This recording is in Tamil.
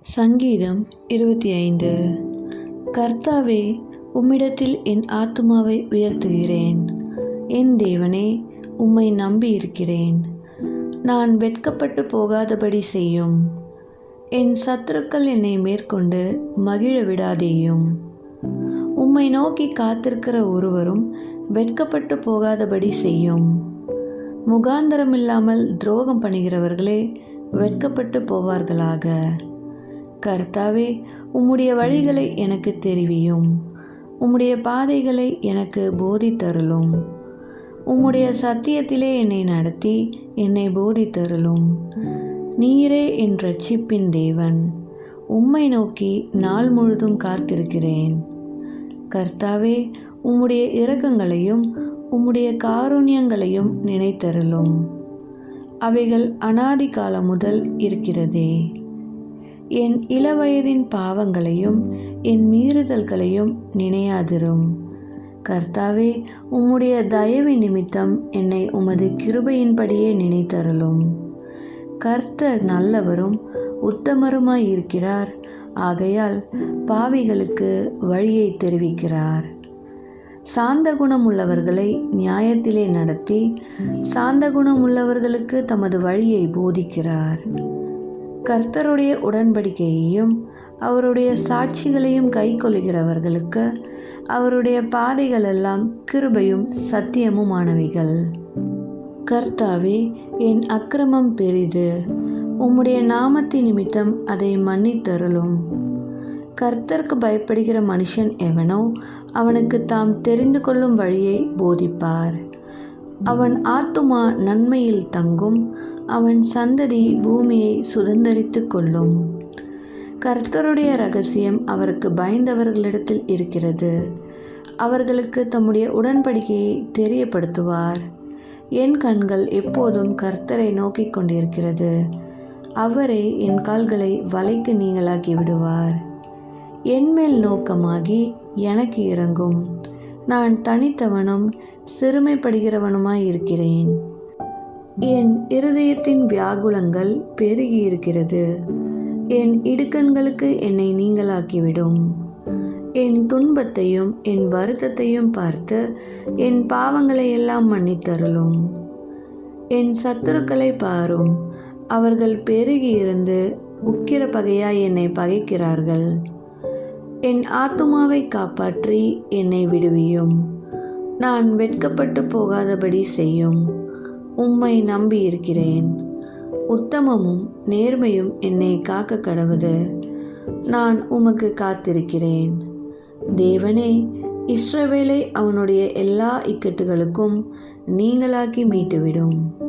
சங்கீதம் 25. கர்த்தாவே, உம்மிடத்தில் என் ஆத்துமாவை உயர்த்துகிறேன். என் தேவனே, உம்மை நம்பியிருக்கிறேன். நான் வெட்கப்பட்டு போகாதபடி செய்யும். என் சத்துருக்கள் என்னை மேற்கொண்டு மகிழ விடாதேயும். உம்மை நோக்கி காத்திருக்கிற ஒருவரும் வெட்கப்பட்டு போகாதபடி செய்யும். முகாந்தரமில்லாமல் துரோகம் பண்ணுகிறவர்களே வெட்கப்பட்டு போவார்களாக. கர்த்தாவே, உம்முடைய வழிகளை எனக்கு தெரிவியும். உம்முடைய பாதைகளை எனக்கு போதித்தருளும். உம்முடைய சத்தியத்திலே என்னை நடத்தி என்னை போதித்தருளும். நீரே என் இரட்சிப்பின் தேவன். உம்மை நோக்கி நாள் முழுதும் காத்திருக்கிறேன். கர்த்தாவே, உம்முடைய இரக்கங்களையும் உம்முடைய காருண்யங்களையும் நினைத்தருளும். அவைகள் அநாதி காலம் முதல் இருக்கிறதே. என் இளவயதின் பாவங்களையும் என் மீறுதல்களையும் நினையாதிரும். கர்த்தாவே, உம்முடைய தயவு நிமித்தம் என்னை உமது கிருபையின்படியே நினைத்தருளும். கர்த்தர் நல்லவரும் உத்தமருமாயிருக்கிறார். ஆகையால் பாவிகளுக்கு வழியை தெரிவிக்கிறார். சாந்த குணம் உள்ளவர்களை நியாயத்திலே நடத்தி சாந்த குணம் உள்ளவர்களுக்கு தமது வழியை போதிக்கிறார். கர்த்தருடைய உடன்படிக்கையையும் அவருடைய சாட்சிகளையும் கைக்கொள்கிறவர்களுக்கு அவருடைய பாதைகளெல்லாம் கிருபையும் சத்தியமுமானவைகள். கர்த்தாவே, என் அக்கிரமம் பெரிது. உம்முடைய நாமத்தின் நிமித்தம் அதை மன்னித்தருளும். கர்த்தருக்கு பயப்படுகிற மனுஷன் எவனோ அவனுக்கு தாம் தெரிந்து கொள்ளும் வழியை போதிப்பார். அவன் ஆத்துமா நன்மையில் தங்கும். அவன் சந்ததி பூமியை சுதந்தரித்து கொள்ளும். கர்த்தருடைய இரகசியம் அவருக்கு பயந்தவர்களிடத்தில் இருக்கிறது. அவர்களுக்கு தம்முடைய உடன்படிக்கையை தெரியப்படுத்துவார். என் கண்கள் எப்போதும் கர்த்தரை நோக்கி கொண்டிருக்கிறது. அவரே என் கால்களை வலைக்கு நீங்களாக்கி விடுவார். என்மேல் நோக்கமாகி எனக்கு இறங்கும். நான் தனித்தவனும் சிறுமைப்படுகிறவனுமாயிருக்கிறேன். என் இருதயத்தின் வியாகுலங்கள் பெருகியிருக்கிறது. என் இடுக்கண்களுக்கு என்னை நீங்களாக்கிவிடும். என் துன்பத்தையும் என் வருத்தத்தையும் பார்த்து என் பாவங்களை எல்லாம் மன்னித்தருளும். என் சத்துருக்களை பாரும். அவர்கள் பெருகியிருந்து உக்கிர பகையாய் என்னை பகைக்கிறார்கள். என் ஆத்துமாவை காப்பாற்றி என்னை விடுவியும். நான் வெட்கப்பட்டு போகாதபடி செய்யும். உம்மை நம்பியிருக்கிறேன். உத்தமமும் நேர்மையும் என்னை காக்க கடவுது. நான் உமக்கு காத்திருக்கிறேன். தேவனே, இஸ்ரவேலை அவனுடைய எல்லா இக்கட்டுகளுக்கும் நீங்களாக்கி மீட்டுவிடும்.